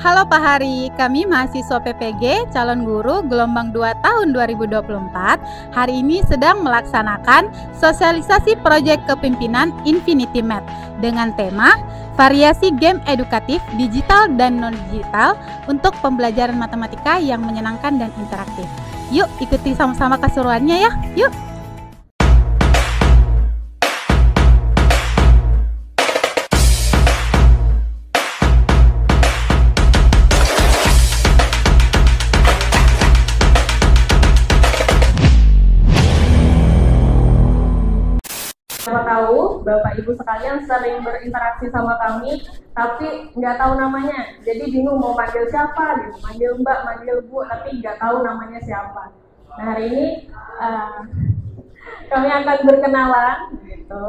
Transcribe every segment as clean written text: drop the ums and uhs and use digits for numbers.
Halo Pak Hari, kami mahasiswa PPG calon guru gelombang 2 tahun 2024 hari ini sedang melaksanakan sosialisasi proyek kepemimpinan Infinity Math dengan tema variasi game edukatif digital dan non-digital untuk pembelajaran matematika yang menyenangkan dan interaktif. Yuk ikuti sama-sama keseruannya ya, yuk! Siapa tahu Bapak Ibu sekalian sering berinteraksi sama kami, tapi nggak tahu namanya. Jadi bingung mau panggil siapa, gitu. Manggil Mbak, manggil Bu, tapi nggak tahu namanya siapa. Nah hari ini kami akan berkenalan, gitu.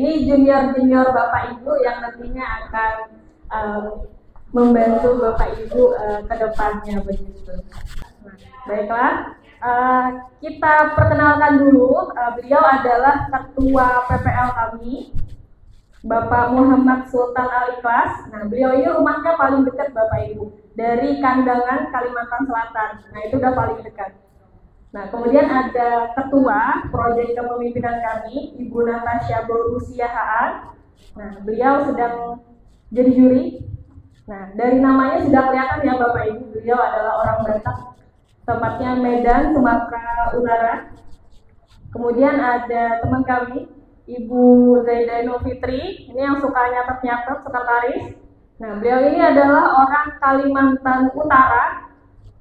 Ini junior Bapak Ibu yang nantinya akan membantu Bapak Ibu ke depannya begitu. Nah, baiklah. Kita perkenalkan dulu, beliau adalah ketua PPL kami, Bapak Muhammad Sultan Al-Ikhlas. Nah, beliau ini rumahnya paling dekat Bapak Ibu, dari Kandangan, Kalimantan Selatan. Nah, itu udah paling dekat. Nah, kemudian ada ketua proyek kepemimpinan kami, Ibu Natasha Borusia Haan. Nah, beliau sedang jadi juri. Nah, dari namanya sudah kelihatan ya Bapak Ibu, beliau adalah orang Batak, tempatnya Medan, Sumatera Utara. Kemudian ada teman kami, Ibu Zaidano Fitri, ini yang suka nyatet-nyatet, sekretaris. Nah, beliau ini adalah orang Kalimantan Utara,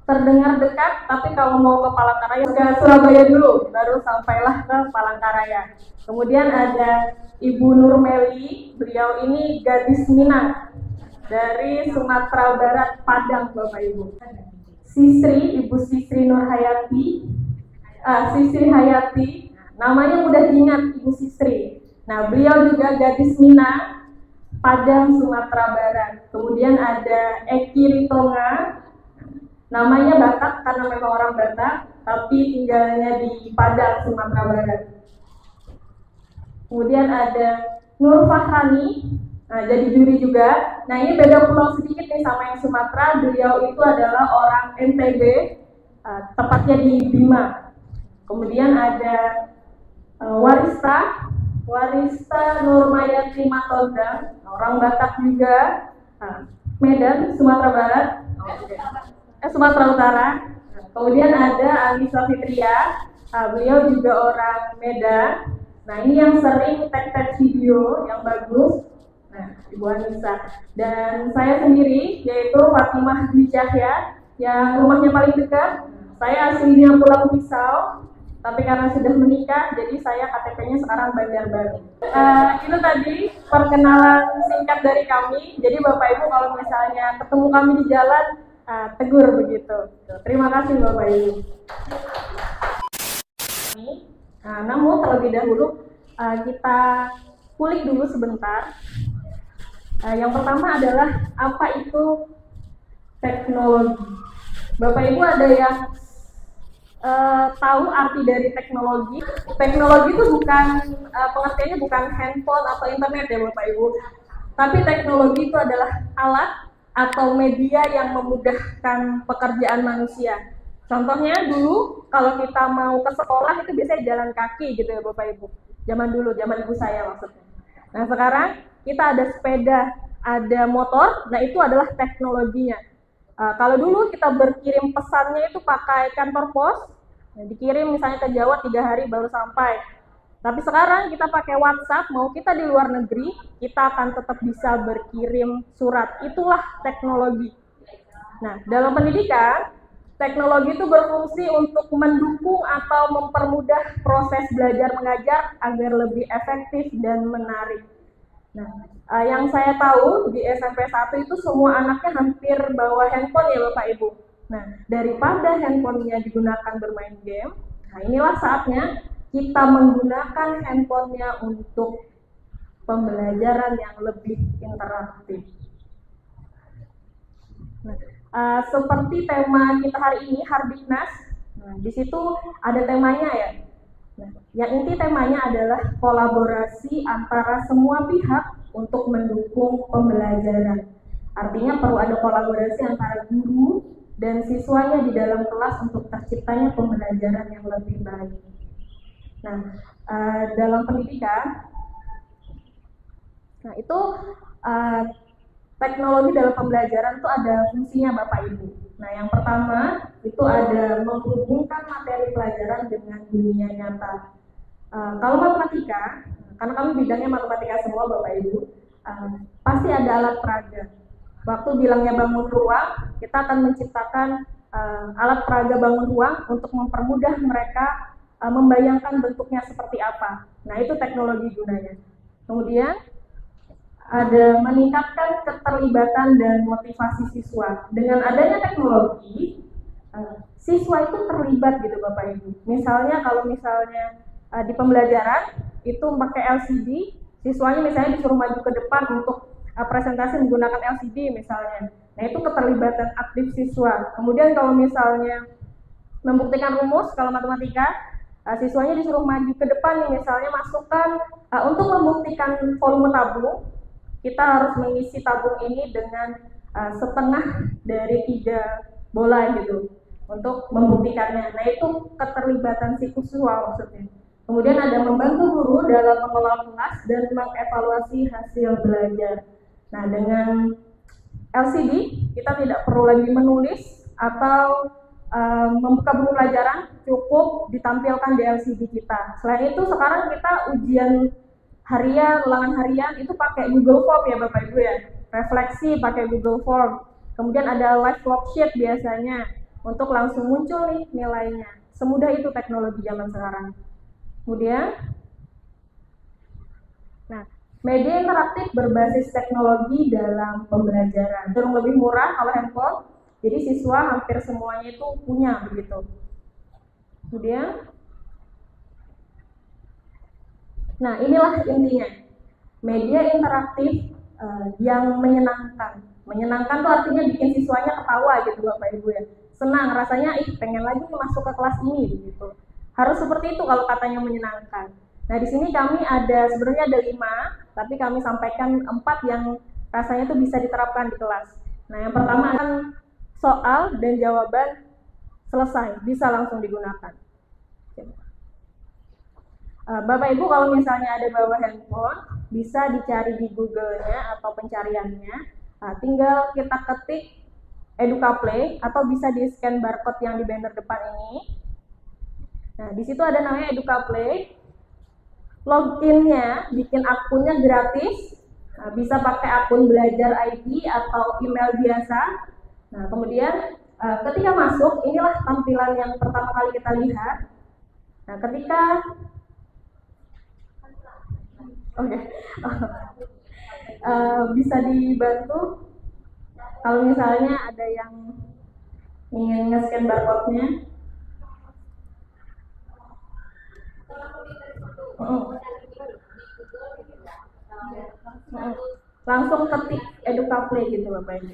terdengar dekat, tapi kalau mau ke Palangkaraya ke Surabaya dulu, baru sampailah ke Palangkaraya. Kemudian ada Ibu Nurmeli, beliau ini gadis Minang, dari Sumatera Barat, Padang, Bapak Ibu. Ibu Sisri Nurhayati, Sisri Hayati, namanya mudah diingat Ibu Sisri. Nah, beliau juga gadis Minang, Padang, Sumatera Barat. Kemudian ada Eki Ritonga, namanya Batak karena memang orang Batak, tapi tinggalnya di Padang, Sumatera Barat. Kemudian ada Nur Fahrani, nah, jadi juri juga. Nah, ini beda pulau sedikit nih sama yang Sumatera. Beliau itu adalah orang NTB, tepatnya di Bima. Kemudian ada Warista Nurmayati Matodang, orang Batak juga, Medan, Sumatera Barat, Sumatera Utara. Kemudian ada Anissa Fitria, beliau juga orang Medan. Nah, ini yang sering tag video yang bagus. Nah, Ibu Anissa. Dan saya sendiri, yaitu Fatimah Dwi Cahya, yang rumahnya paling dekat. Saya aslinya Pulau Pisau, tapi karena sudah menikah, jadi saya KTP-nya sekarang Banjarbaru. Itu tadi perkenalan singkat dari kami. Jadi Bapak Ibu kalau misalnya ketemu kami di jalan, tegur begitu. Terima kasih Bapak Ibu. Namun terlebih dahulu, kita kulik dulu sebentar. Yang pertama adalah apa itu teknologi. Bapak Ibu ada yang tahu arti dari teknologi? Teknologi itu bukan pengertiannya bukan handphone atau internet ya Bapak Ibu. Tapi teknologi itu adalah alat atau media yang memudahkan pekerjaan manusia. Contohnya dulu kalau kita mau ke sekolah itu biasanya jalan kaki gitu ya Bapak Ibu. Zaman dulu, zaman ibu saya maksudnya. Nah, sekarang kita ada sepeda, ada motor, nah itu adalah teknologinya. Kalau dulu kita berkirim pesannya itu pakai kantor pos, nah, dikirim misalnya ke Jawa 3 hari baru sampai. Tapi sekarang kita pakai WhatsApp, mau kita di luar negeri, kita akan tetap bisa berkirim surat. Itulah teknologi. Nah, dalam pendidikan, teknologi itu berfungsi untuk mendukung atau mempermudah proses belajar mengajar agar lebih efektif dan menarik. Nah, yang saya tahu di SMP 1 itu semua anaknya hampir bawa handphone ya Bapak Ibu. Nah, daripada handphonenya digunakan bermain game, nah inilah saatnya kita menggunakan handphonenya untuk pembelajaran yang lebih interaktif. Nah, seperti tema kita hari ini, Hardiknas, nah, di situ ada temanya ya. Nah, yang inti temanya adalah kolaborasi antara semua pihak untuk mendukung pembelajaran. Artinya perlu ada kolaborasi antara guru dan siswanya di dalam kelas untuk terciptanya pembelajaran yang lebih baik. Nah, dalam pendidikan, nah itu teknologi dalam pembelajaran itu ada fungsinya Bapak Ibu. Nah, yang pertama itu ada menghubungkan materi pelajaran dengan dunia nyata. Kalau matematika, karena kami bidangnya matematika semua Bapak Ibu, pasti ada alat peraga. Waktu bilangnya bangun ruang, kita akan menciptakan alat peraga bangun ruang untuk mempermudah mereka membayangkan bentuknya seperti apa. Nah, itu teknologi gunanya. Kemudian ada meningkatkan keterlibatan dan motivasi siswa. Dengan adanya teknologi, siswa itu terlibat gitu Bapak Ibu. Misalnya kalau misalnya di pembelajaran itu pakai LCD, siswanya misalnya disuruh maju ke depan untuk presentasi menggunakan LCD misalnya. Nah, itu keterlibatan aktif siswa. Kemudian kalau misalnya membuktikan rumus, kalau matematika, siswanya disuruh maju ke depan nih, misalnya masukkan untuk membuktikan volume tabung, kita harus mengisi tabung ini dengan setengah dari 3 bola gitu untuk membuktikannya. Nah, itu keterlibatan siswa maksudnya. Kemudian ada membantu guru dalam mengelola kelas dan mengevaluasi hasil belajar. Nah, dengan LCD kita tidak perlu lagi menulis atau membuka buku pelajaran, cukup ditampilkan di LCD kita. Selain itu sekarang kita ujian harian, ulangan harian itu pakai Google Form ya Bapak Ibu ya. Refleksi pakai Google Form. Kemudian ada live worksheet biasanya untuk langsung muncul nih nilainya. Semudah itu teknologi zaman sekarang. Kemudian, nah, media interaktif berbasis teknologi dalam pembelajaran. Cenderung lebih murah kalau handphone. Jadi siswa hampir semuanya itu punya begitu. Kemudian, nah, inilah intinya. Media interaktif yang menyenangkan. Menyenangkan tuh artinya bikin siswanya ketawa gitu Bapak Ibu ya. Senang, rasanya pengen lagi masuk ke kelas ini begitu. Harus seperti itu kalau katanya menyenangkan. Nah, di sini kami sebenarnya ada 5, tapi kami sampaikan 4 yang rasanya tuh bisa diterapkan di kelas. Nah, yang pertama kan soal dan jawaban selesai, bisa langsung digunakan. Bapak Ibu kalau misalnya ada bawa handphone, bisa dicari di Google-nya atau pencariannya. Tinggal kita ketik EducaPlay atau bisa di scan barcode yang di banner depan ini. Nah, di situ ada namanya EducaPlay. Login-nya, bikin akunnya gratis. Bisa pakai akun belajar ID atau email biasa. Nah, kemudian ketika masuk, inilah tampilan yang pertama kali kita lihat. Nah, ketika bisa dibantu kalau misalnya ada yang ingin nge-scan barcode-nya. Langsung ketik EducaPlay gitu Bapak Ibu.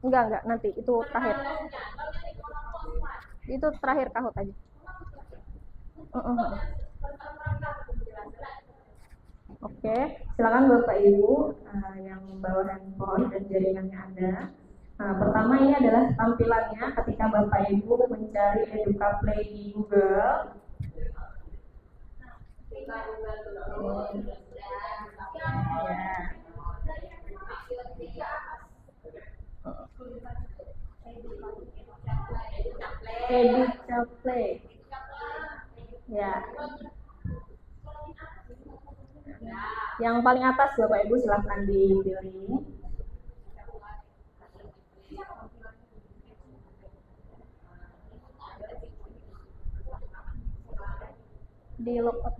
Enggak, nanti itu terakhir. Itu terakhir Kahoot aja. Oke, silakan Bapak Ibu yang bawa handphone dan jaringannya ada. Nah, pertama ini adalah tampilannya ketika Bapak Ibu mencari EducaPlay di Google. EducaPlay. Ya. Yang paling atas Bapak Ibu silahkan dipilih. Di logout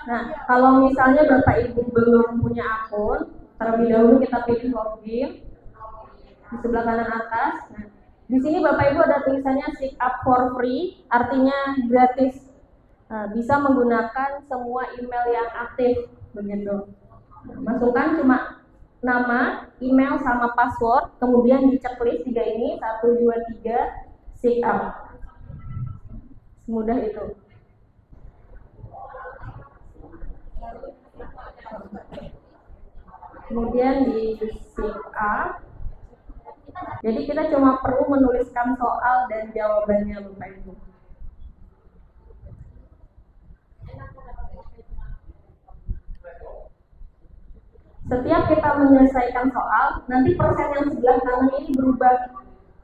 Nah, kalau misalnya Bapak Ibu belum punya akun, terlebih dahulu kita pilih login di sebelah kanan atas. Nah, di sini Bapak Ibu ada tulisannya sign up for free, artinya gratis. Bisa menggunakan semua email yang aktif begitu. Masukkan cuma nama, email sama password, kemudian di checklist 3 ini 1, 2, 3 sign up. Semudah itu. kemudian di shift A. Jadi kita cuma perlu menuliskan soal dan jawabannya Bapak Ibu. Setiap kita menyelesaikan soal, nanti persen yang sebelah kanan ini berubah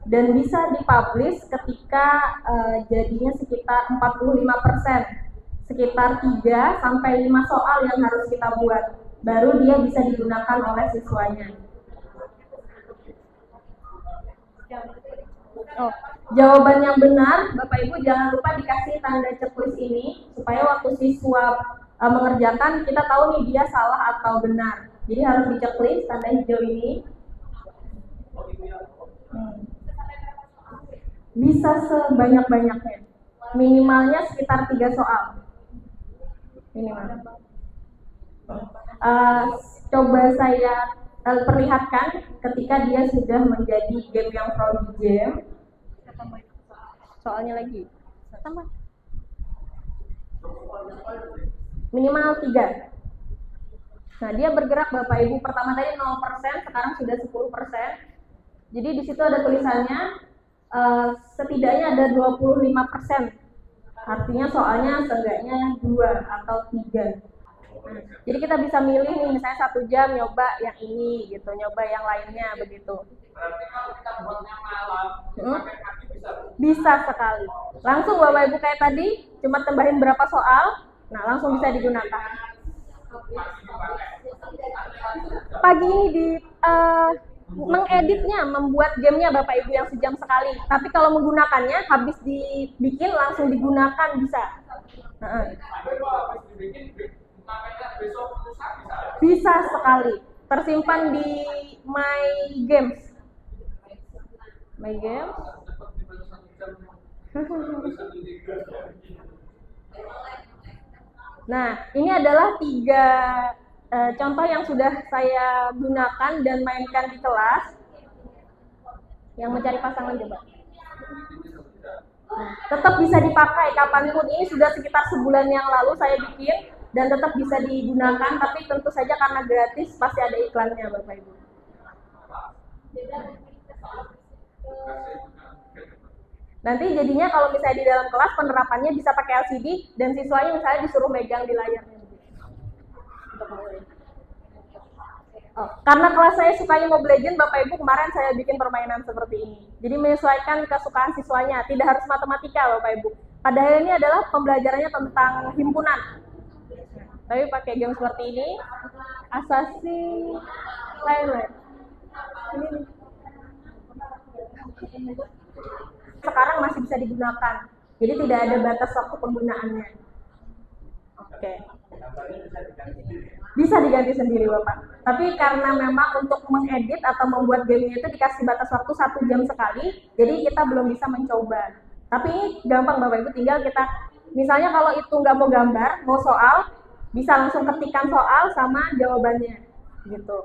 dan bisa dipublish ketika jadinya sekitar 45%. Sekitar 3 sampai 5 soal yang harus kita buat. Baru dia bisa digunakan oleh siswanya. Oh, jawaban yang benar, Bapak Ibu jangan lupa dikasih tanda checklist ini supaya waktu siswa mengerjakan kita tahu nih dia salah atau benar. Jadi harus di checklist tanda hijau ini. Bisa sebanyak-banyaknya. Minimalnya sekitar 3 soal. Minimal. Coba saya perlihatkan ketika dia sudah menjadi game yang fraud game. Soalnya lagi tambah minimal 3. Nah, dia bergerak Bapak Ibu, pertama tadi 0%, sekarang sudah 10%. Jadi di situ ada tulisannya setidaknya ada 25%. Artinya soalnya seenggaknya 2 atau 3. Nah, jadi kita bisa milih nih, misalnya 1 jam nyoba yang ini gitu, nyoba yang lainnya begitu. Berarti kalau kita buatnya malam, pakai kaki bisa sekali. Langsung Bapak Ibu kayak tadi, cuma tambahin berapa soal, nah langsung bisa digunakan. Pagi ini di mengeditnya, membuat gamenya Bapak Ibu yang sejam sekali. Tapi kalau menggunakannya, habis dibikin langsung digunakan bisa. Bisa sekali. Tersimpan di My Games. My Games. Nah, ini adalah 3 contoh yang sudah saya gunakan dan mainkan di kelas. Yang mencari pasangan coba. Nah, tetap bisa dipakai kapanpun. Ini sudah sekitar sebulan yang lalu saya bikin dan tetap bisa digunakan, tapi tentu saja karena gratis pasti ada iklannya Bapak Ibu. Nanti jadinya kalau misalnya di dalam kelas penerapannya bisa pakai LCD dan siswanya misalnya disuruh megang di layarnya. Oh, karena kelas saya sukanya Mobile Legends, Bapak Ibu kemarin saya bikin permainan seperti ini. Jadi menyesuaikan kesukaan siswanya, tidak harus matematika Bapak Ibu. Padahal ini adalah pembelajarannya tentang himpunan. Tapi pakai game seperti ini, Assassin's Creed. Ini sekarang masih bisa digunakan. Jadi tidak ada batas waktu penggunaannya. Oke. Bisa diganti sendiri Bapak. Tapi karena memang untuk mengedit atau membuat gamenya itu dikasih batas waktu 1 jam sekali, jadi kita belum bisa mencoba. Tapi ini gampang Bapak Ibu, tinggal kita, misalnya kalau itu nggak mau gambar, mau soal, bisa langsung ketikkan soal sama jawabannya, gitu.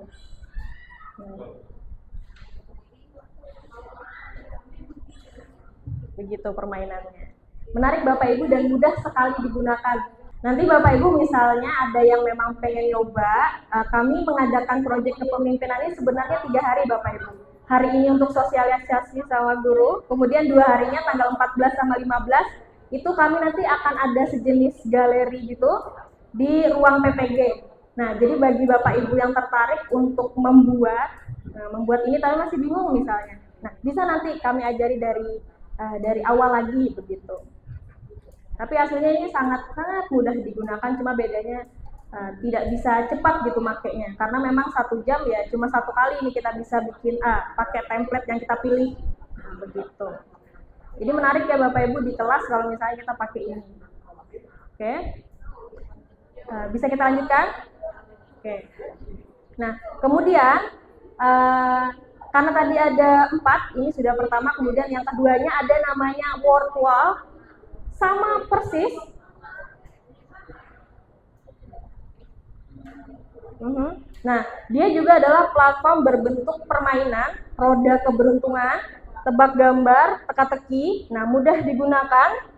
Begitu permainannya. Menarik Bapak Ibu dan mudah sekali digunakan. Nanti Bapak Ibu misalnya ada yang memang pengen nyoba, kami mengadakan proyek kepemimpinan ini sebenarnya 3 hari Bapak Ibu. Hari ini untuk sosialisasi sama guru, kemudian 2 harinya tanggal 14 sama 15, itu kami nanti akan ada sejenis galeri gitu di ruang PPG. Nah, jadi bagi Bapak Ibu yang tertarik untuk membuat ini tapi masih bingung misalnya. Nah, bisa nanti kami ajari dari awal lagi begitu. Tapi hasilnya ini sangat mudah digunakan, cuma bedanya tidak bisa cepat gitu makainya. Karena memang 1 jam ya cuma 1 kali ini kita bisa bikin pakai template yang kita pilih. Begitu. Jadi menarik ya Bapak Ibu di kelas kalau misalnya kita pakai ini. Oke. Bisa kita lanjutkan? Oke. Nah, kemudian karena tadi ada 4, ini sudah pertama, kemudian yang keduanya ada namanya word wall, sama persis. Nah, dia juga adalah platform berbentuk permainan, roda keberuntungan, tebak gambar, teka-teki. Nah, mudah digunakan.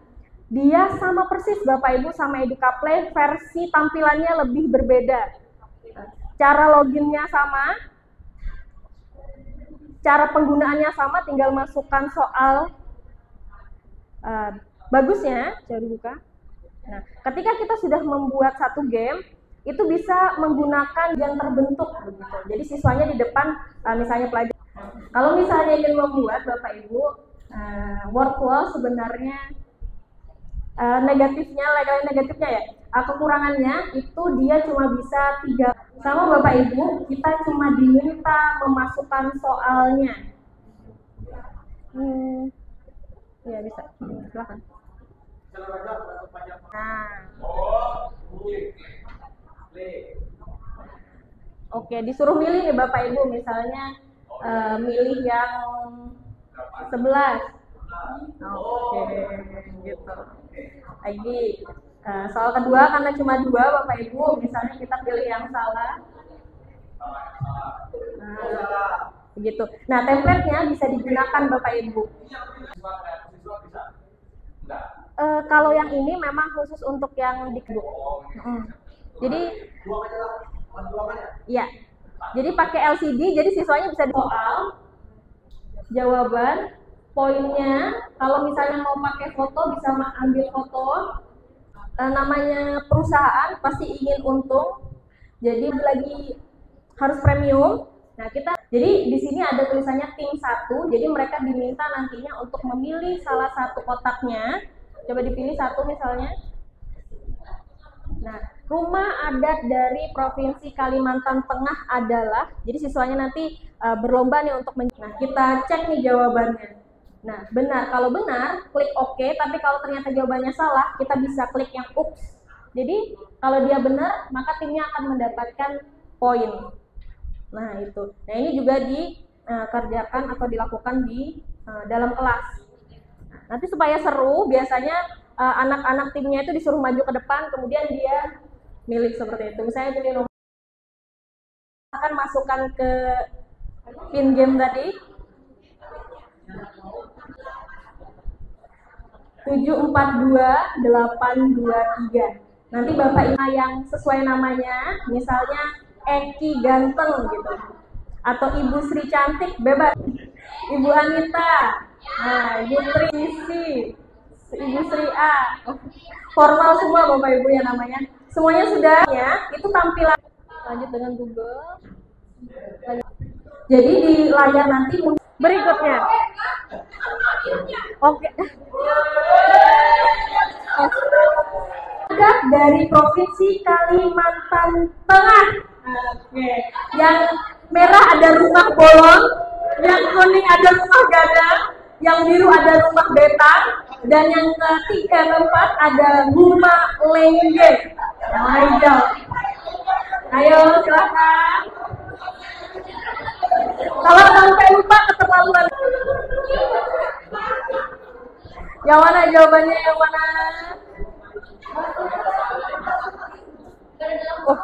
Dia sama persis Bapak Ibu sama EducaPlay, versi tampilannya lebih berbeda. cara loginnya sama, cara penggunaannya sama, tinggal masukkan soal. Bagusnya, coba dibuka. Nah, ketika kita sudah membuat satu game, itu bisa menggunakan yang terbentuk begitu. Jadi siswanya di depan, misalnya pelajar. Kalau misalnya ingin membuat Bapak Ibu workflow, sebenarnya negatifnya ya, kekurangannya itu dia cuma bisa 3. Sama Bapak Ibu, kita cuma diminta memasukkan soalnya. Ya bisa, silakan. Nah, oke, disuruh milih nih Bapak Ibu, misalnya milih yang 11. Oke, gitu. Lagi soal kedua, karena cuma 2 Bapak Ibu, misalnya kita pilih yang salah. Begitu. Nah, template-nya bisa digunakan Bapak Ibu. Kalau yang ini memang khusus untuk yang di Jadi ya. Jadi pakai LCD, jadi siswanya bisa soal, jawaban, poinnya. Kalau misalnya mau pakai foto, bisa ambil foto. Namanya perusahaan pasti ingin untung, jadi lagi harus premium. Nah, jadi di sini ada tulisannya tim 1, jadi mereka diminta nantinya untuk memilih salah satu kotaknya. Coba dipilih 1 misalnya. Nah, rumah adat dari Provinsi Kalimantan Tengah adalah, jadi siswanya nanti berlomba nih untuk nah, kita cek nih jawabannya. Nah, benar. Kalau benar, klik OK, tapi kalau ternyata jawabannya salah, kita bisa klik yang oops. Jadi, kalau dia benar, maka timnya akan mendapatkan poin. Nah, itu. Nah, ini juga dikerjakan atau dilakukan di dalam kelas. Nah, nanti supaya seru, biasanya anak-anak timnya itu disuruh maju ke depan, kemudian dia milih seperti itu. Misalnya pilih nomor, akan masukkan ke pin game tadi. 742-823. Nanti Bapak Ibu yang sesuai namanya, misalnya Eki Ganteng gitu, atau Ibu Sri Cantik, bebas. Ibu Anita, nah, Ibu Trisi, Ibu Sri A, formal semua Bapak Ibu ya namanya. Semuanya sudah ya, itu tampilan. Lanjut dengan Google. Jadi di layar nanti berikutnya. Oke. Dari Provinsi Kalimantan Tengah. Oke. Yang merah ada rumah bolong, yang kuning ada rumah gadang, yang biru ada rumah betang, dan yang keempat ada rumah lengge. Yang hijau. Ayo silakan. Kalau sampai lupa keterlaluan. Yang mana jawabannya? Yang mana? Oh.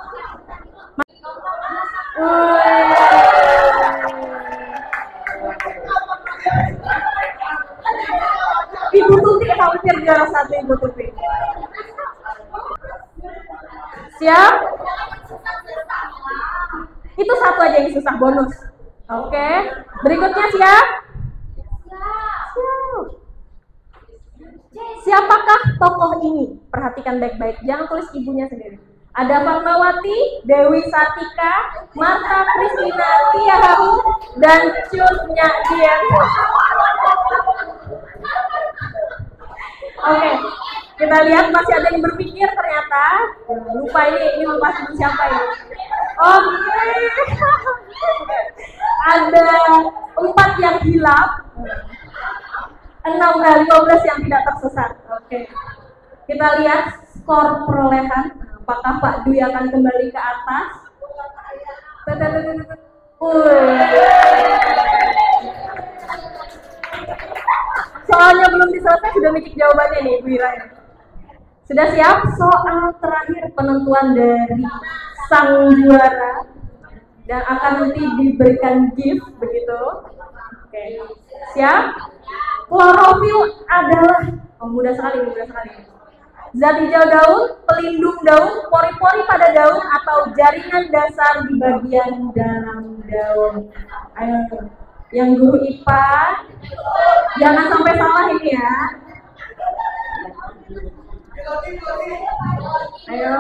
Ibu Tuti hampir juara 1 Ibu Tuti. Siap? Itu 1 aja yang susah, bonus. Oke. Berikutnya siap? Siap. Siapakah tokoh ini? Perhatikan baik-baik, jangan tulis ibunya sendiri. Ada Fatmawati, Dewi Sartika, Marta Kristina Tiaharu, dan Cut Nyak Dian. Oke, kita lihat masih ada yang berpikir ternyata. Lupa ini lupa siapa ini. Oke. Ada 4 yang hilaf, 15 yang tidak tersesat. Oke. Kita lihat skor perolehan. Apakah Pak Dwi akan kembali ke atas? Soalnya belum diselesai sudah mikir jawabannya nih Bu Ira. Sudah siap? Soal terakhir penentuan dari sang juara dan akan nanti diberikan gift begitu. Oke. Siap? Klorofil adalah mudah sekali. Zat hijau daun, pelindung daun, pori-pori pada daun, atau jaringan dasar di bagian dalam daun. Ayo, yang guru IPA, jangan sampai salah ini ya. Ayo,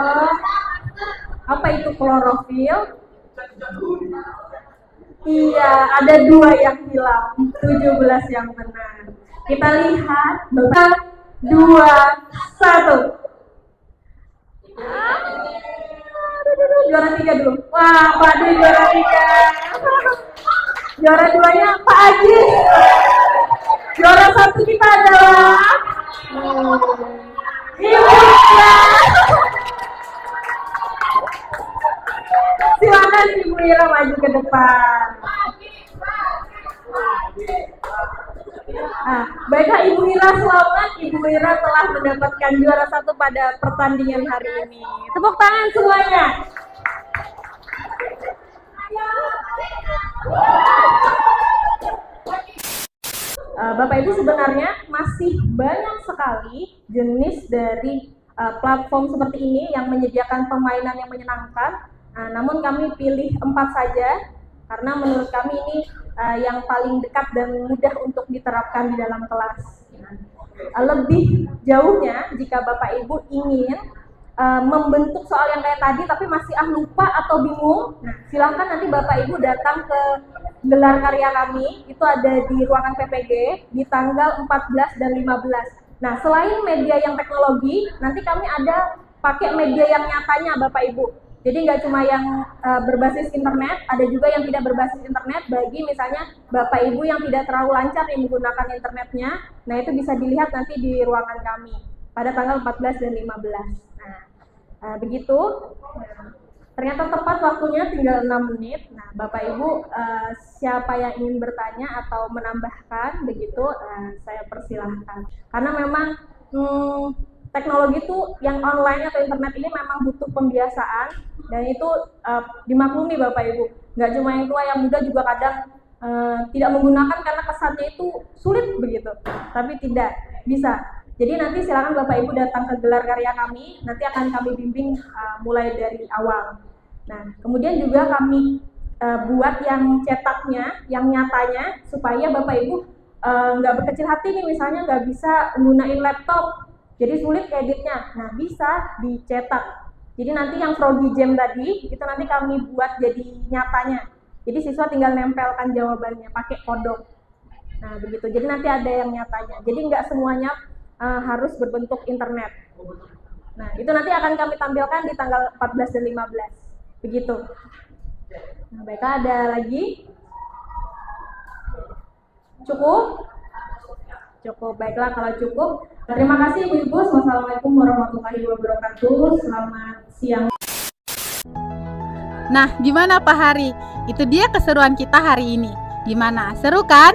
apa itu klorofil? Iya, ada 2 yang hilang, 17 yang benar. Kita lihat, 2, 1. Juara 3 dulu. Wah, Pak Adi juara 3. Juara 2-nya Pak Aji. Juara 1 kita adalah Ibu Ira. Silakan Ibu Ira maju ke depan. Nah, baiklah Ibu Ira, selamat. Ibu Ira telah mendapatkan juara 1 pada pertandingan hari ini. Tepuk tangan semuanya. Bapak Ibu, sebenarnya masih banyak sekali jenis dari platform seperti ini yang menyediakan permainan yang menyenangkan. Namun kami pilih 4 saja karena menurut kami ini yang paling dekat dan mudah untuk diterapkan di dalam kelas. Lebih jauhnya, jika Bapak Ibu ingin membentuk soal yang kayak tadi tapi masih lupa atau bingung, nah silakan nanti Bapak Ibu datang ke gelar karya kami, itu ada di ruangan PPG di tanggal 14 dan 15. Nah, selain media yang teknologi, nanti kami ada pakai media yang nyatanya Bapak Ibu. Jadi nggak cuma yang berbasis internet, ada juga yang tidak berbasis internet bagi misalnya Bapak Ibu yang tidak terlalu lancar yang menggunakan internetnya. Nah, itu bisa dilihat nanti di ruangan kami pada tanggal 14 dan 15. Nah, begitu. Ternyata tepat waktunya tinggal 6 menit. Nah, Bapak Ibu siapa yang ingin bertanya atau menambahkan begitu, saya persilahkan. Karena memang teknologi itu yang online atau internet ini memang butuh pembiasaan dan itu dimaklumi Bapak Ibu. Nggak cuma yang tua, yang muda juga kadang tidak menggunakan karena kesannya itu sulit begitu. Tapi tidak bisa. Jadi nanti silakan Bapak Ibu datang ke gelar karya kami, nanti akan kami bimbing mulai dari awal. Nah, kemudian juga kami buat yang cetaknya, yang nyatanya, supaya Bapak Ibu nggak berkecil hati nih, misalnya nggak bisa menggunakan laptop, jadi sulit editnya. Nah, bisa dicetak. Jadi nanti yang Froggy Jam tadi, itu nanti kami buat jadi nyatanya. Jadi siswa tinggal nempelkan jawabannya pakai kodok. Nah, begitu. Jadi nanti ada yang nyatanya. Jadi nggak semuanya harus berbentuk internet. Nah, itu nanti akan kami tampilkan di tanggal 14 dan 15. Begitu. Nah, baiklah, ada lagi? Cukup? Cukup. Baiklah, kalau cukup. Terima kasih Ibu-Ibu. Wassalamualaikum warahmatullahi wabarakatuh. Selamat siang. Nah, gimana Pak Hari? Itu dia keseruan kita hari ini. Gimana? Seru kan?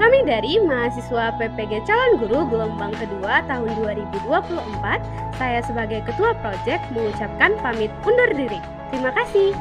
Kami dari mahasiswa PPG Calon Guru gelombang kedua tahun 2024, saya sebagai Ketua Project mengucapkan pamit undur diri. Terima kasih.